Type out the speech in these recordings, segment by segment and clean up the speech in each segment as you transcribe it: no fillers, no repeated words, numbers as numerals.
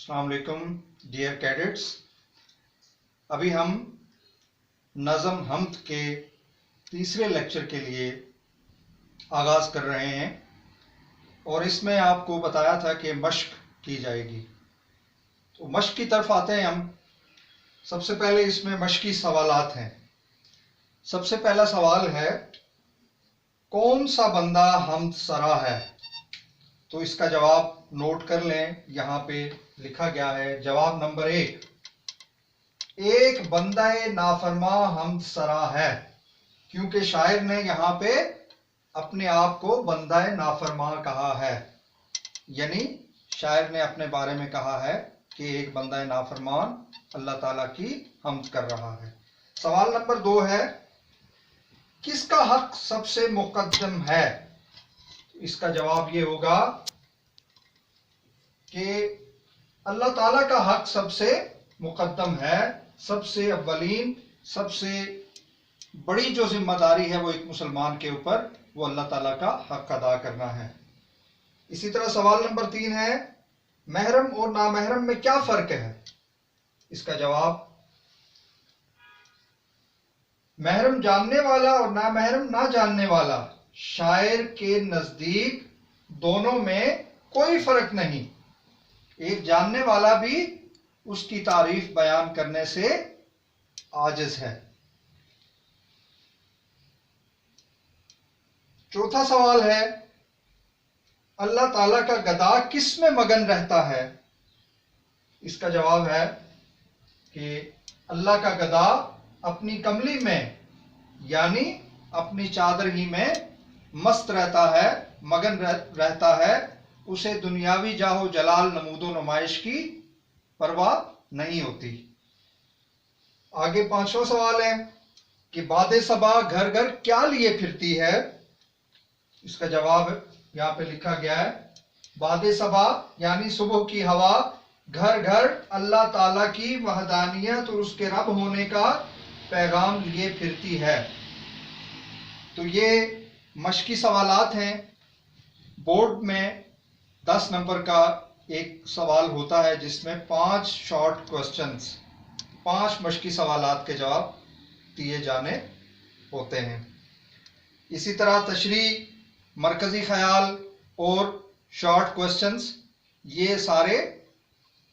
अस्सलाम वालेकुम dear cadets. अभी हम नज़म हम्द के तीसरे लेक्चर के लिए आगाज़ कर रहे हैं और इसमें आपको बताया था कि मश्क की जाएगी। तो मश्क की तरफ आते हैं हम। सबसे पहले इसमें मश्की सवालात हैं। सबसे पहला सवाल है, कौन सा बंदा हम्द सरा है? तो इसका जवाब नोट कर लें, यहाँ पे लिखा गया है। जवाब नंबर एक बंदा नाफरमा हम्द सरा है, क्योंकि शायर ने यहाँ पे अपने आप को बंदा नाफरमा कहा है, यानी शायर ने अपने बारे में कहा है कि एक बंदा नाफरमान अल्लाह ताला की हम्द कर रहा है। सवाल नंबर 2 है, किसका हक सबसे मुकद्दम है? इसका जवाब ये होगा कि अल्लाह ताला का हक सबसे मुकद्दम है। सबसे अव्वलीन, सबसे बड़ी जो जिम्मेदारी है वो एक मुसलमान के ऊपर, वो अल्लाह ताला का हक अदा करना है। इसी तरह सवाल नंबर 3 है, महरम और नामहरम में क्या फर्क है? इसका जवाब, महरम जानने वाला और नामहरम ना जानने वाला, शायर के नजदीक दोनों में कोई फर्क नहीं। एक जानने वाला भी उसकी तारीफ बयान करने से आजिज है। चौथा सवाल है, अल्लाह ताला का गधा किस में मगन रहता है? इसका जवाब है कि अल्लाह का गधा अपनी कमली में, यानी अपनी चादर ही में मस्त रहता है, मगन रहता है। उसे दुनियावी जाहो जलाल नमूदो नुमाइश की परवाह नहीं होती। आगे 5वां सवाल है कि बादे सबा घर घर क्या लिए फिरती है? इसका जवाब यहां पे लिखा गया है, बादे सबा यानी सुबह की हवा घर घर अल्लाह ताला की वहदानियत और उसके रब होने का पैगाम लिए फिरती है। तो ये मश्की सवालात हैं। बोर्ड में 10 नंबर का एक सवाल होता है जिसमें 5 शॉर्ट क्वेश्चंस, 5 मश्की सवालात के जवाब दिए जाने होते हैं। इसी तरह तशरीह, मरकजी ख्याल और शॉर्ट क्वेश्चंस, ये सारे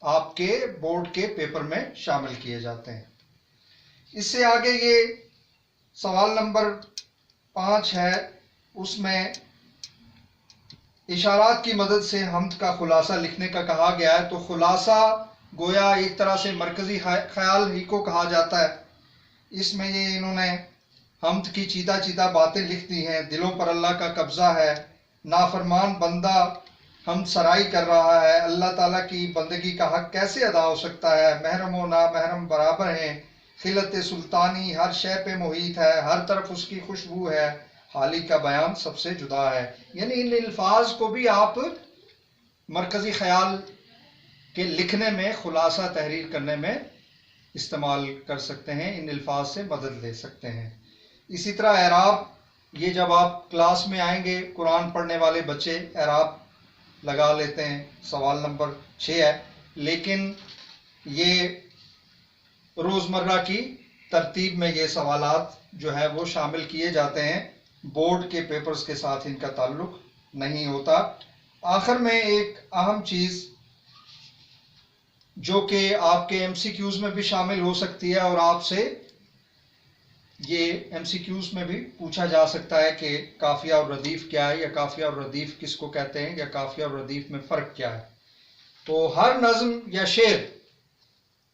आपके बोर्ड के पेपर में शामिल किए जाते हैं। इससे आगे ये सवाल नंबर 5 है, उसमें इशारात की मदद से हम्द का खुलासा लिखने का कहा गया है। तो खुलासा गोया एक तरह से मरकजी ख्याल ही को कहा जाता है। इसमें ये इन्होंने हम्द की चीदा चीदा बातें लिख दी हैं। दिलों पर अल्लाह का कब्जा है, नाफरमान बंदा हम्द सराई कर रहा है, अल्लाह ताला की बंदगी का हक कैसे अदा हो सकता है, महरम व नामहरम बराबर हैं, खिलत सुल्तानी हर शय पे मुहीत है, हर तरफ उसकी खुशबू है, हाली का बयान सबसे जुदा है। यानी इन अल्फाज को भी आप मरकजी ख्याल के लिखने में, खुलासा तहरीर करने में इस्तेमाल कर सकते हैं, इन अल्फाज से मदद ले सकते हैं। इसी तरह एराब, ये जब आप क्लास में आएंगे, कुरान पढ़ने वाले बच्चे एराब लगा लेते हैं। सवाल नंबर 6 है, लेकिन ये रोज़मर्रा की तरतीब में ये सवालात जो है वो शामिल किए जाते हैं, बोर्ड के पेपर्स के साथ इनका ताल्लुक नहीं होता। आखिर में एक अहम चीज़ जो कि आपके एमसीक्यूज़ में भी शामिल हो सकती है और आपसे ये एमसीक्यूज़ में भी पूछा जा सकता है कि काफिया और रदीफ क्या है, या काफिया और रदीफ किसको कहते हैं, या काफिया और रदीफ में फ़र्क क्या है। तो हर नज़्म या शेर,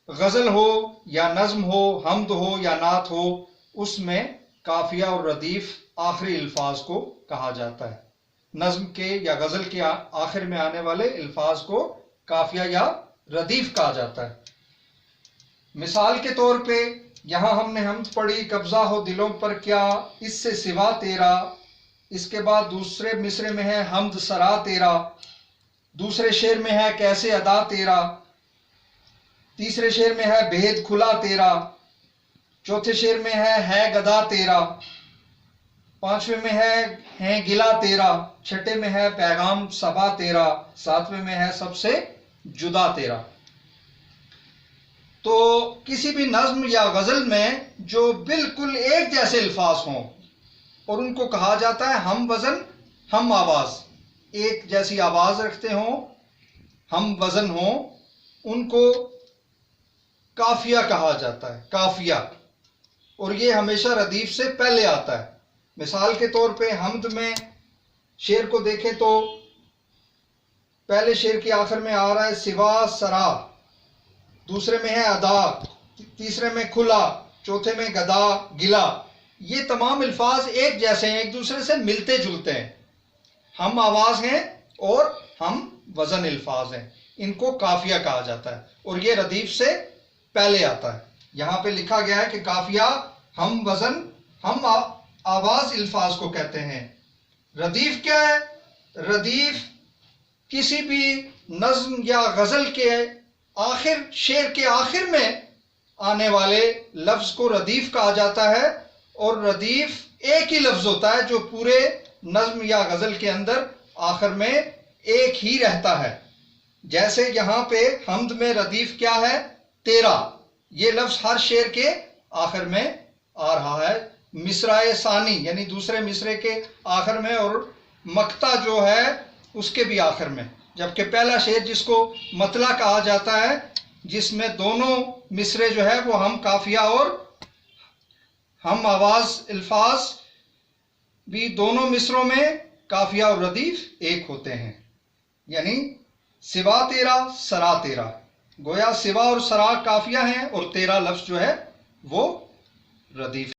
गज़ल हो या नज़्म हो, हम्द हो या नात हो, उसमें काफिया और रदीफ आखिरी अल्फाज को कहा जाता है। नज़्म के या गज़ल के आखिर में आने वाले अल्फाज को काफिया या रदीफ कहा जाता है। मिसाल के तौर पे यहाँ हमने हम्द पढ़ी, कब्जा हो दिलों पर क्या इससे सिवा तेरा। इसके बाद दूसरे मिसरे में है हम्द सरा तेरा, दूसरे शेर में है कैसे अदा तेरा, तीसरे शेर में है भेद खुला तेरा, चौथे शेर में है गदा तेरा, 5वें में है गिला तेरा, 6ठे में है पैगाम सबा तेरा, 7वें में है सबसे जुदा तेरा। तो किसी भी नज्म या गज़ल में जो बिल्कुल एक जैसे अल्फाज हों और उनको कहा जाता है हम वज़न हम आवाज़, एक जैसी आवाज़ रखते हों, हम वज़न हों, उनको काफिया कहा जाता है, काफिया। और ये हमेशा रदीफ से पहले आता है। मिसाल के तौर पे हमद में शेर को देखें तो पहले शेर के आखिर में आ रहा है सिवा सरा, दूसरे में है अदा, तीसरे में खुला, चौथे में गदा गिला। ये तमाम अल्फाज एक जैसे हैं, एक दूसरे से मिलते जुलते हैं। हम आवाज हैं और हम वजन अल्फाज हैं, इनको काफिया कहा जाता है और ये रदीफ से पहले आता है। यहां पे लिखा गया है कि काफिया हम वजन हम आवाज अल्फाज को कहते हैं। रदीफ क्या है? रदीफ किसी भी नज्म या गजल के आखिर, शेर के आखिर में आने वाले लफ्ज को रदीफ कहा जाता है। और रदीफ एक ही लफ्ज होता है जो पूरे नज्म या गजल के अंदर आखिर में एक ही रहता है। जैसे यहां पे हमद में रदीफ क्या है? तेरा। ये लफ्ज हर शेर के आखिर में आ रहा है, मिसराए सानी यानी दूसरे मिसरे के आखिर में और मक्ता जो है उसके भी आखिर में। जबकि पहला शेर जिसको मतला कहा जाता है, जिसमें दोनों मिसरे जो है वो हम काफिया और हम आवाज अल्फाज भी दोनों मिसरों में काफिया और रदीफ एक होते हैं। यानी सिवा तेरा सरा तेरा, गोया सिवा और सरा काफिया हैं और तेरा लफ्ज जो है वो रदीफ।